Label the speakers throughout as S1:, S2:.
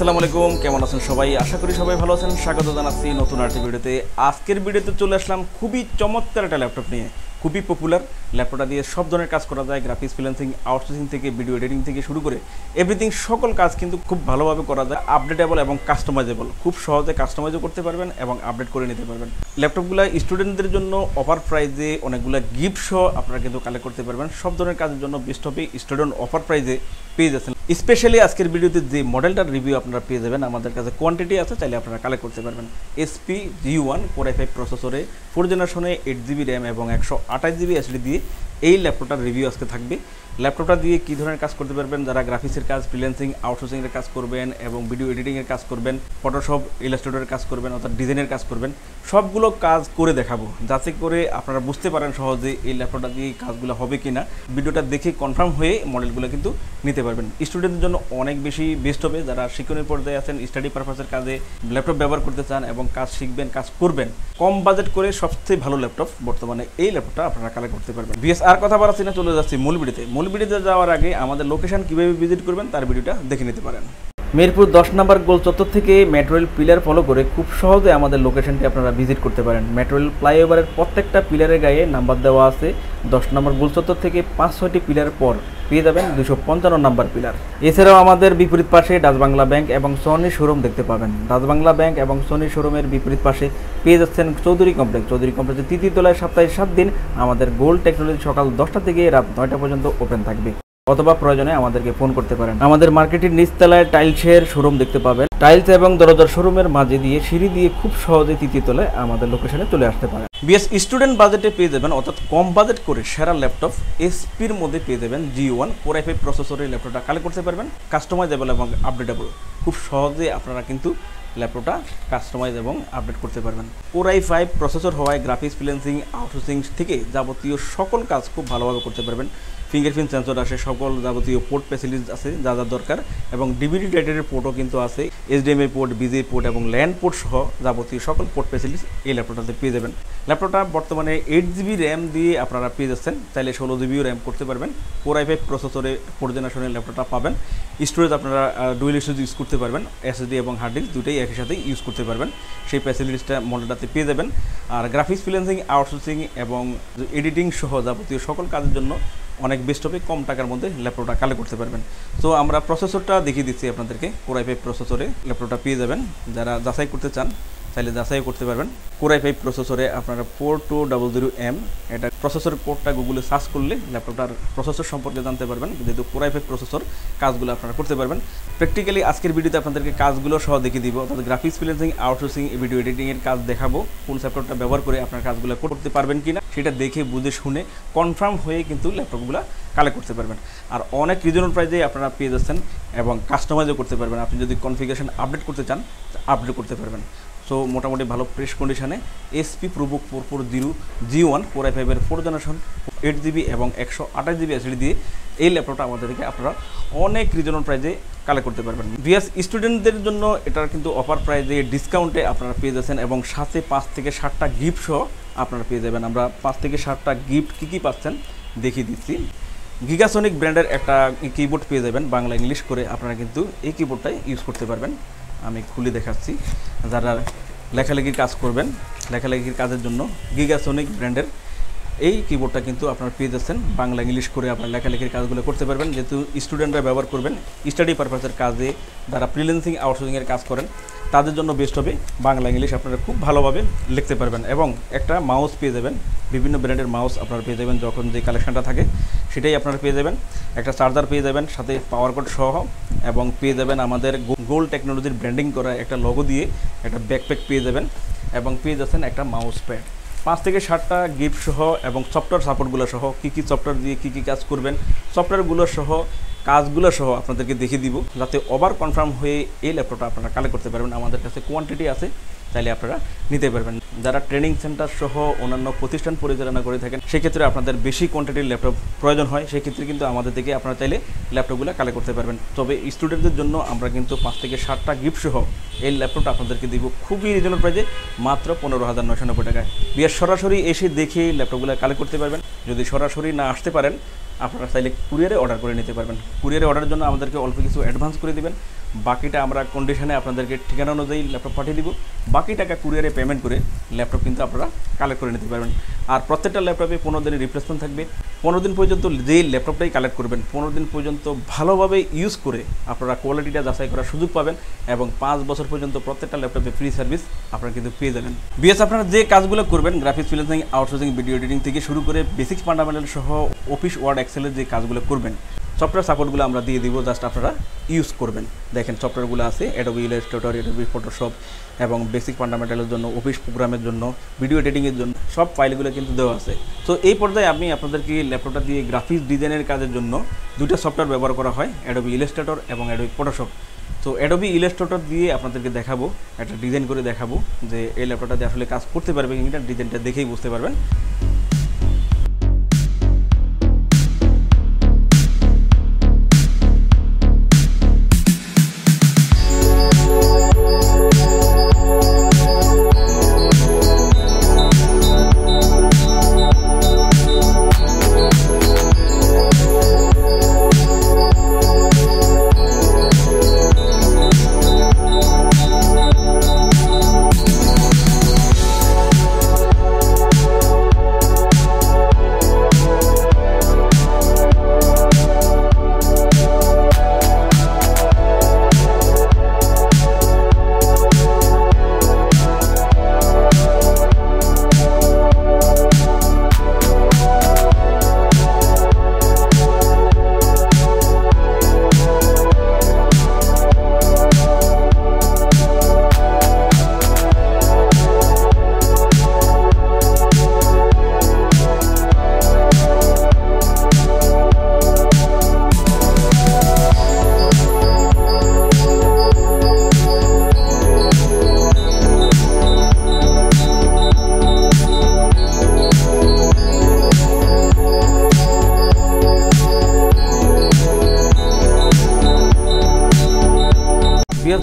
S1: আসসালামু আলাইকুম, কেমন আছেন সবাই? আশা করি সবাই ভালো আছেন। স্বাগত জানাচ্ছি নতুন আরেকটি ভিডিওতে। আজকের ভিডিওতে চলে আসলাম খুবই চমৎকার একটা ল্যাপটপ নিয়ে। খুবই পপুলার ল্যাপটপটা দিয়ে সব ধরনের কাজ করা যায়। গ্রাফিক্স, ফ্রিল্যান্সিং, আউটসোর্সিং থেকে ভিডিও এডিটিং থেকে শুরু করে এভরিথিং, সকল কাজ কিন্তু খুব ভালোভাবে করা যায়। আপডেটেবল এবং কাস্টমাইজেবল, খুব সহজে কাস্টমাইজও করতে পারবেন এবং আপডেট করে নিতে পারবেন। ল্যাপটপগুলো স্টুডেন্টদের জন্য অফার প্রাইজে অনেকগুলো গিফট সহ আপনারা কিন্তু কালেক্ট করতে পারবেন। সব ধরনের কাজের জন্য বেস্ট হবে স্টুডেন্ট অফার প্রাইজে পেয়ে যাচ্ছেন। স্পেশালি আজকের ভিডিওতে যে মডেলটার রিভিউ আপনারা পেয়ে যাবেন, আমাদের কাছে কোয়ান্টিটি আছে, চাইলে আপনারা কালেক্ট করতে পারবেন। এসপি G1 Core i5 প্রসেসরে 4 জেনারেশনে 8GB র্যাম এবং 128GB SSD দিয়ে এই ল্যাপটপটার রিভিউ আজকে থাকবে। ল্যাপটপটা দিয়ে কী ধরনের কাজ করতে পারবেন, যারা গ্রাফিক্সের কাজ, ফ্রিল্যান্সিং, আউটসোর্সিংয়ের কাজ করবেন এবং ভিডিও এডিটিংয়ের কাজ করবেন, ফটোশপ, ইলাস্ট্রেটরের কাজ করবেন, অর্থাৎ ডিজাইনের কাজ করবেন, সবগুলো কাজ করে দেখাবো, যাতে করে আপনারা বুঝতে পারেন সহজে এই ল্যাপটপটা দিয়ে কাজগুলো হবে কি না। ভিডিওটা দেখে কনফার্ম হয়ে মডেলগুলো কিন্তু নিতে পারবেন। স্টুডেন্টদের জন্য অনেক বেশি বেস্ট হবে, যারা শিক্ষণের পর্যায়ে আছেন, স্টাডি পারপাসের কাজে ল্যাপটপ ব্যবহার করতে চান এবং কাজ শিখবেন, কাজ করবেন, কম বাজেট করে সবচেয়ে ভালো ল্যাপটপ বর্তমানে এই ল্যাপটপটা আপনারা কালেক্ট করতে পারবেন। বিএস আর কথা বাড়াচ্ছি না, চলে যাচ্ছি মূল ভিডিওতে। মূল ভিডিওতে যাওয়ার আগে আমাদের লোকেশন কীভাবে ভিজিট করবেন তার ভিডিওটা দেখে নিতে পারেন। মিরপুর 10 নম্বর গোল চত্বর থেকে মেট্রো রেল পিলার ফলো করে খুব সহজে আমাদের লোকেশনটি আপনারা ভিজিট করতে পারেন। মেট্রো রেল ফ্লাইওভারের প্রত্যেকটা পিলারের গায়ে নাম্বার দেওয়া আছে। 10 নম্বর গোল চত্বর থেকে 5-6টি পিলার পর পেয়ে যাবেন 255 নম্বর পিলার। এছাড়াও আমাদের বিপরীত পাশে ডাচ বাংলা ব্যাংক এবং সোনি শোরুম দেখতে পাবেন। ডাচ বাংলা ব্যাংক এবং সোনি শোরুমের বিপরীত পাশে পেয়ে যাচ্ছেন চৌধুরী কমপ্লেক্স। চৌধুরী কমপ্লেক্সের 3য় তলায় সপ্তাহে 7 দিন আমাদের গোল্ড টেকনোলজি সকাল 10টা থেকে রাত 9টা পর্যন্ত ওপেন থাকবে, অথবা প্রয়োজনে আমাদেরকে ফোন করতে পারেন। আমাদের মার্কেটের নিচতলায় টাইলসের শোরুম দেখতে পাবেন। টাইলস এবং দরজার শোরুমের মাঝে দিয়ে সিঁড়ি দিয়ে খুব সহজে 3য় তলায় আমাদের লোকেশনে চলে আসতে পারেন। বিএস স্টুডেন্ট বাজেটে পেয়ে যাবেন, অর্থাৎ কম বাজেট করে সেরা ল্যাপটপ এসপির মধ্যে পেয়ে যাবেন। G1 Core i5 প্রসেসরের ল্যাপটপটা কালেক্ট করতে পারবেন। কাস্টমাইজেবল এবং আপডেটেবল, খুব সহজে আপনারা কিন্তু ল্যাপটপটা কাস্টমাইজ এবং আপডেট করতে পারবেন। Core i5 প্রসেসর হওয়ায় গ্রাফিক্স, ফ্রিল্যান্সিং, আউটসোর্সিং থেকে যাবতীয় সকল কাজ খুব ভালোভাবে করতে পারবেন। ফিঙ্গারপ্রিন্ট সেন্সর আছে, সকল যাবতীয় পোর্ট ফ্যাসিলিটিস আছে যা যা দরকার, এবং ডিভিডি রাইটারের পোর্টও কিন্তু আছে। HDMI পোর্ট, BGA পোর্ট এবং ল্যান্ড পোর্ট সহ যাবতীয় সকল পোর্ট ফ্যাসিলিটিস এই ল্যাপটপটাতে পেয়ে যাবেন। ল্যাপটপটা বর্তমানে 8GB র্যাম দিয়ে আপনারা পেয়ে যাচ্ছেন, চাইলে 16GBও র্যাম করতে পারবেন। Core i5 প্রসেসরে 4 জেনারেশনের ল্যাপটপটা পাবেন। স্টোরেজ আপনারা ডুয়েল স্টোরেজ ইউজ করতে পারবেন, SSD এবং হার্ড ডিস্ক দুটোই একই সাথে ইউজ করতে পারবেন। সেই ফ্যাসিলিটিসটা মডেলটাতে পেয়ে যাবেন। আর গ্রাফিক্স, ফ্রিল্যান্সিং, আউটসোর্সিং এবং এডিটিং সহ যাবতীয় সকল কাজের জন্য অনেক বেস্ট হবে, কম টাকার মধ্যে ল্যাপটপটা কালেক্ট করতে পারবেন। তো আমরা প্রসেসরটা দেখিয়ে দিচ্ছি আপনাদেরকে। Core i5 প্রসেসরে ল্যাপটপটা পেয়ে যাবেন। যারা যাচাই করতে চান চাইলে যাচাইও করতে পারবেন। Core i5 প্রসেসরে আপনারা 4200M এটা প্রসেসর কোডটা গুগলে সার্চ করলে ল্যাপটপটার প্রসেসর সম্পর্কে জানতে পারবেন। যেহেতু Core i5 প্রসেসর, কাজগুলো আপনারা করতে পারবেন। প্র্যাকটিক্যালি আজকের ভিডিওতে আপনাদেরকে কাজগুলো সহ দেখিয়ে দিব, অর্থাৎ গ্রাফিক্স, ফ্রিল্যান্সিং, আউটসোর্সিং, ভিডিও এডিটিংয়ের কাজ দেখাবো। কোন ল্যাপটপটা ব্যবহার করে আপনার কাজগুলো করতে পারবেন কিনা সেটা দেখে বুঝে শুনে কনফার্ম হয়ে কিন্তু ল্যাপটপগুলো কালেক্ট করতে পারবেন। আর অনেক রিজনেবল প্রাইসে আপনারা পেয়ে যাচ্ছেন এবং কাস্টমাইজও করতে পারবেন। আপনি যদি কনফিগারেশন আপডেট করতে চান, আপডেট করতে পারবেন। সো মোটামুটি ভালো ফ্রেশ কন্ডিশনে SP ProBook 440 G1 Core i5 এর 4 জেনারেশন 8GB এবং 128GB SSD দিয়ে এই ল্যাপটপটা আমাদেরকে আপনারা অনেক রিজনেবল প্রাইসে কালেক্ট করতে পারবেন। বিএস স্টুডেন্টদের জন্য এটার কিন্তু অফার প্রাইসে ডিসকাউন্টে আপনারা পেয়ে যাচ্ছেন এবং সাথে 5 থেকে 7টা গিফট সহ আপনারা পেয়ে যাবেন। আমরা 5 থেকে 7টা গিফট কী পাচ্ছেন দেখিয়ে দিচ্ছি। গিগাসনিক ব্র্যান্ডের একটা কিবোর্ড পেয়ে যাবেন, বাংলা ইংলিশ করে। আপনারা কিন্তু এই কিবোর্ডটাই ইউজ করতে পারবেন। আমি খুলে দেখাচ্ছি। যারা লেখালেখির কাজ করবেন, লেখালেখির কাজের জন্য গিগাসনিক ব্র্যান্ডের এই কিবোর্ডটা কিন্তু আপনারা পেয়ে যাচ্ছেন। বাংলা ইংলিশ করে আপনার লেখালেখির কাজগুলো করতে পারবেন। যেহেতু স্টুডেন্টরা ব্যবহার করবেন, স্টাডি পারপাসের কাজে, যারা ফ্রিল্যান্সিং, আউটসোর্সিংয়ের কাজ করেন তাদের জন্য বেস্ট হবে। বাংলা ইংলিশ আপনারা খুব ভালোভাবে লিখতে পারবেন। এবং একটা মাউস পেয়ে যাবেন, বিভিন্ন ব্র্যান্ডের মাউস আপনারা পেয়ে যাবেন। যখন যে কালেকশনটা থাকে সেটাই আপনারা পেয়ে যাবেন। একটা চার্জার পেয়ে যাবেন সাথে পাওয়ার কোড সহ, এবং পেয়ে যাবেন আমাদের গোল্ড টেকনোলজির ব্র্যান্ডিং করা একটা লোগো দিয়ে একটা ব্যাকপ্যাক পেয়ে যাবেন, এবং পেয়ে যাচ্ছেন একটা মাউস প্যাড। 5 থেকে 7টা গিফট সহ এবং সফটওয়্যার সাপোর্টগুলো সহ, কী সফটওয়্যার দিয়ে কী কাজ করবেন, সফটওয়্যারগুলো সহ, কাজগুলো সহ আপনাদেরকে দেখিয়ে দিব, যাতে ওভার কনফার্ম হয়ে এই ল্যাপটপটা আপনারা কালেক্ট করতে পারবেন। আমাদের কাছে কোয়ান্টিটি আছে, চাইলে আপনারা নিতে পারবেন। যারা ট্রেনিং সেন্টার সহ অন্যান্য প্রতিষ্ঠান পরিচালনা করে থাকেন, সেক্ষেত্রে আপনাদের বেশি কোয়ান্টিটির ল্যাপটপ প্রয়োজন হয়, সেক্ষেত্রে কিন্তু আমাদের থেকে আপনারা চাইলে ল্যাপটপগুলো কালেক্ট করতে পারবেন। তবে স্টুডেন্টদের জন্য আমরা কিন্তু 5 থেকে 7টা গিফট সহ এই ল্যাপটপটা আপনাদেরকে দিব খুবই রিজনেবল প্রাইসে, মাত্র 15,990 টাকায়। বিয়ের সরাসরি এসে দেখে ল্যাপটপগুলো কালেক্ট করতে পারবেন। যদি সরাসরি না আসতে পারেন, আপনারা চাইলে কুরিয়ারে অর্ডার করে নিতে পারবেন। কুরিয়ারে অর্ডারের জন্য আমাদেরকে অল্প কিছু অ্যাডভান্স করে দেবেন। বাকিটা আমরা কন্ডিশনে আপনাদেরকে ঠিকানা অনুযায়ী ল্যাপটপ পাঠিয়ে দিব। বাকি টাকা কুরিয়ারে পেমেন্ট করে ল্যাপটপ কিন্তু আপনারা কালেক্ট করে নিতে পারবেন। আর প্রত্যেকটা ল্যাপটপে 15 দিনের রিপ্লেসমেন্ট থাকবে। 15 দিন পর্যন্ত যেই ল্যাপটপটাই কালেক্ট করবেন 15 দিন পর্যন্ত ভালোভাবে ইউজ করে আপনারা কোয়ালিটিটা যাচাই করার সুযোগ পাবেন এবং 5 বছর পর্যন্ত প্রত্যেকটা ল্যাপটপে ফ্রি সার্ভিস আপনারা কিন্তু পেয়ে যাবেন। বিএস আপনারা যে কাজগুলো করবেন graphics freelancing, outsourcing, video editing থেকে শুরু করে বেসিক ফান্ডামেন্টাল সহ অফিস ওয়ার্ড এক্সেলের যে কাজগুলো করবেন সফটওয়্যার সাপোর্টগুলো আমরা দিয়ে দিব, জাস্ট আপনারা ইউজ করবেন। দেখেন সফটওয়্যারগুলো আছে অ্যাডোবি ইলাস্ট্রেটর, অ্যাডোবি ফটোশপ এবং বেসিক ফান্ডামেন্টালের জন্য, অফিস প্রোগ্রামের জন্য, ভিডিও এডিটিংয়ের জন্য সব ফাইলগুলো কিন্তু দেওয়া আছে। তো এই পর্যায়ে আমি আপনাদেরকে ল্যাপটপটা দিয়ে গ্রাফিক্স ডিজাইনের কাজের জন্য দুটো সফটওয়্যার ব্যবহার করা হয়, অ্যাডোবি ইলাস্ট্রেটর এবং অ্যাডোবি ফটোশপ। তো অ্যাডোবি ইলাস্ট্রেটর দিয়ে আপনাদেরকে দেখাবো, একটা ডিজাইন করে দেখাবো যে এই ল্যাপটপটা দিয়ে আসলে কাজ করতে পারবে কিনা, ডিজাইনটা দেখেই বুঝতে পারবেন।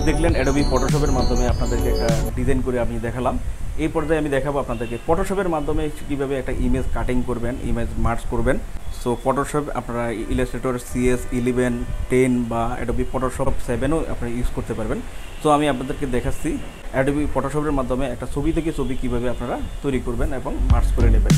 S1: দেখলেন অ্যাডোবি ফটোশপের মাধ্যমে আপনাদেরকে একটা ডিজাইন করে আমি দেখালাম। এই পর্যায়ে আমি দেখাবো আপনাদেরকে ফটোশপের মাধ্যমে কীভাবে একটা ইমেজ কাটিং করবেন, ইমেজ মার্জ করবেন। সো ফটোশপ আপনারা ইলাস্ট্রেটর CS 11, 10 বা অ্যাডোবি ফটোশপ 7ও আপনারা ইউজ করতে পারবেন। সো আমি আপনাদেরকে দেখাচ্ছি অ্যাডোবি ফটোশপের মাধ্যমে একটা ছবি থেকে ছবি কীভাবে আপনারা তৈরি করবেন এবং মার্জ করে নেবেন।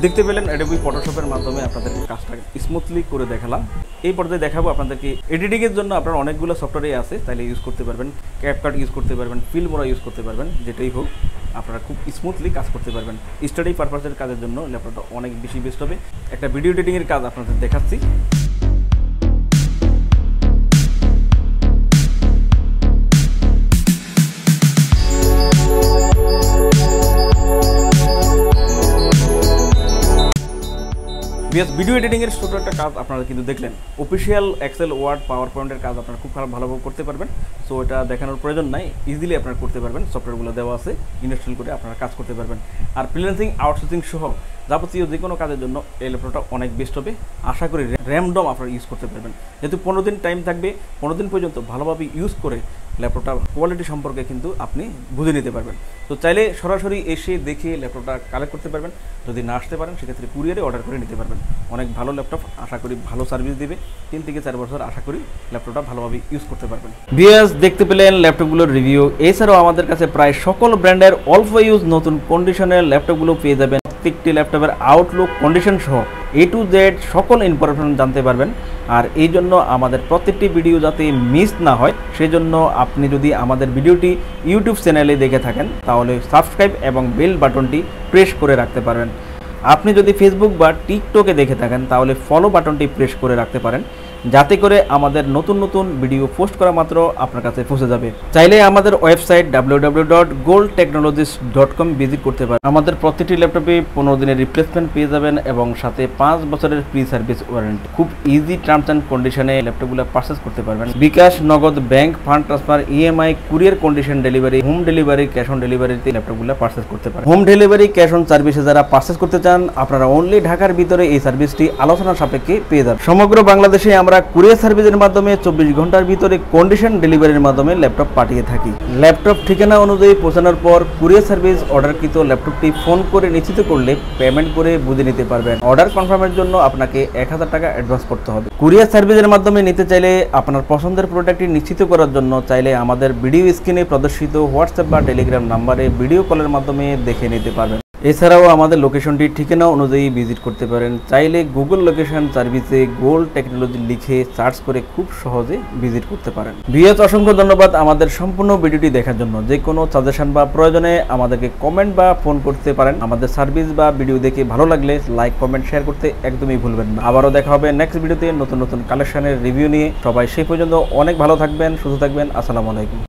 S1: দেখতে পেলেন অ্যাডোবি ফটোশপের মাধ্যমে আপনাদেরকে কাজটা স্মুথলি করে দেখালাম। এই পর্যায়ে দেখাবো আপনাদেরকে এডিটিংয়ের জন্য আপনার অনেকগুলো সফটওয়্যারই আছে, তাইলে ইউজ করতে পারবেন। ক্যাপকাট ইউজ করতে পারবেন, ফিল্মোরা ইউজ করতে পারবেন, যেটাই হোক আপনারা খুব স্মুথলি কাজ করতে পারবেন। স্টাডি পারপাসের কাজের জন্য ল্যাপটপটা অনেক বেশি বেস্ট হবে। একটা ভিডিও এডিটিংয়ের কাজ আপনাদের দেখাচ্ছি। ভিডিও এডিটিংয়ের ছোটো একটা কাজ আপনারা কিন্তু দেখলেন। অফিসিয়াল এক্সেল, ওয়ার্ড, পাওয়ার পয়েন্টের কাজ আপনারা খুব ভালোভাবে করতে পারবেন। সো এটা দেখানোর প্রয়োজন নাই, ইজিলি আপনারা করতে পারবেন। সফটওয়্যারগুলো দেওয়া আছে, ইনস্টল করে আপনারা কাজ করতে পারবেন। আর ফ্রিল্যান্সিং, আউটসোর্সিং সহ যাবতীয় যে কোনো কাজের জন্য এই ল্যাপটপটা অনেক বেস্ট হবে। আশা করি র্যামডম আপনারা ইউজ করতে পারবেন। যেহেতু 15 দিন টাইম থাকবে, 15 দিন পর্যন্ত ভালোভাবে ইউজ করে ল্যাপটপটা কোয়ালিটি সম্পর্কে কিন্তু আপনি বুঝে নিতে পারবেন। তো চাইলে সরাসরি এসে দেখে ল্যাপটপটা কালেক্ট করতে পারবেন। যদি না আসতে পারেন সেক্ষেত্রে কুরিয়ারে অর্ডার করে নিতে পারবেন। অনেক ভালো ল্যাপটপ, আশা করি ভালো সার্ভিস দেবে। 3 থেকে 4 বছর আশা করি ল্যাপটপটা ভালোভাবে ইউজ করতে পারবেন। ভিউয়ার্স, দেখতে পেলেন ল্যাপটপগুলোর রিভিউ। এছাড়াও আমাদের কাছে প্রায় সকল ব্র্যান্ডের অল্প ইউজ নতুন কন্ডিশনের ল্যাপটপগুলো পেয়ে যাবেন। প্রত্যেকটি ল্যাপটপের আউটলুক, কন্ডিশন সহ A to Z সকল ইনফরমেশন জানতে পারবেন। আর এই জন্য আমাদের প্রত্যেকটি ভিডিও যাতে মিস না হয়, সেই জন্য আপনি যদি আমাদের ভিডিওটি ইউটিউব চ্যানেলে দেখে থাকেন তাহলে সাবস্ক্রাইব এবং বেল বাটনটি প্রেস করে রাখতে পারবেন। আপনি যদি ফেসবুক বা টিকটকে দেখে থাকেন তাহলে ফলো বাটনটি প্রেস করে রাখতে পারেন, যাতে করে আমাদের নতুন নতুন ভিডিও পোস্ট করা মাত্র আপনার কাছে পৌঁছে যাবে। চাইলে আমাদের ওয়েবসাইট www.goldtechnologies.com ভিজিট করতে পারেন। আমাদের প্রতিটি ল্যাপটপে 15 দিনের রিপ্লেসমেন্ট পেয়ে যাবেন এবং সাথে 5 বছরের ফ্রি সার্ভিস ওয়ারেন্টি। খুব ইজি টার্মস অ্যান্ড কন্ডিশনে ল্যাপটপগুলো পারচেস করতে পারবেন। বিকাশ, নগদ, bank, fund transfer, EMI, courier condition delivery, home delivery, cash on ডেলিভারিতে ল্যাপটপগুলো পারচেস করতে পারেন। হোম ডেলিভারি, ক্যাশ অন সার্ভিসে যারা পারচেস করতে চান আপনারা অনলি ঢাকার ভিতরে এই সার্ভিসটি আলোচনার সাপেক্ষে পেয়ে যাবেন। সমগ্র বাংলাদেশে আমরা কুরিয়ার সার্ভিসের মাধ্যমে 24 ঘন্টার ভিতরে কন্ডিশন ডেলিভারির মাধ্যমে ল্যাপটপ পাঠিয়ে থাকি। ল্যাপটপ ঠিকানা অনুযায়ী পৌঁছানোর পর কুরিয়ার সার্ভিস অর্ডারকৃত ল্যাপটপটি ফোন করে নিশ্চিত করলে পেমেন্ট করে বুঝে নিতে পারবেন। অর্ডার কনফার্মের জন্য আপনাকে 1000 টাকা অ্যাডভান্স করতে হবে। কুরিয়ার সার্ভিসের মাধ্যমে নিতে চাইলে আপনার পছন্দের প্রোডাক্টটি নিশ্চিত করার জন্য চাইলে আমাদের ভিডিও স্ক্রিনে প্রদর্শিত হোয়াটসঅ্যাপ বা টেলিগ্রাম নাম্বারে ভিডিও কলের মাধ্যমে দেখে নিতে পারবেন। এছাড়াও আমাদের লোকেশনটি ঠিকানা অনুযায়ী ভিজিট করতে পারেন। চাইলে গুগল লোকেশন সার্ভিসে গোল্ড টেকনোলজি লিখে সার্চ করে খুব সহজে ভিজিট করতে পারেন। ভিউয়ার্স, অসংখ্য ধন্যবাদ আমাদের সম্পূর্ণ ভিডিওটি দেখার জন্য। যে কোনো সাজেশন বা প্রয়োজনে আমাদেরকে কমেন্ট বা ফোন করতে পারেন। আমাদের সার্ভিস বা ভিডিও দেখে ভালো লাগলে লাইক, কমেন্ট, শেয়ার করতে একদমই ভুলবেন না। আবারও দেখা হবে নেক্সট ভিডিওতে নতুন নতুন কালেকশনের রিভিউ নিয়ে। সবাই সেই পর্যন্ত অনেক ভালো থাকবেন, সুস্থ থাকবেন। আসসালামু আলাইকুম।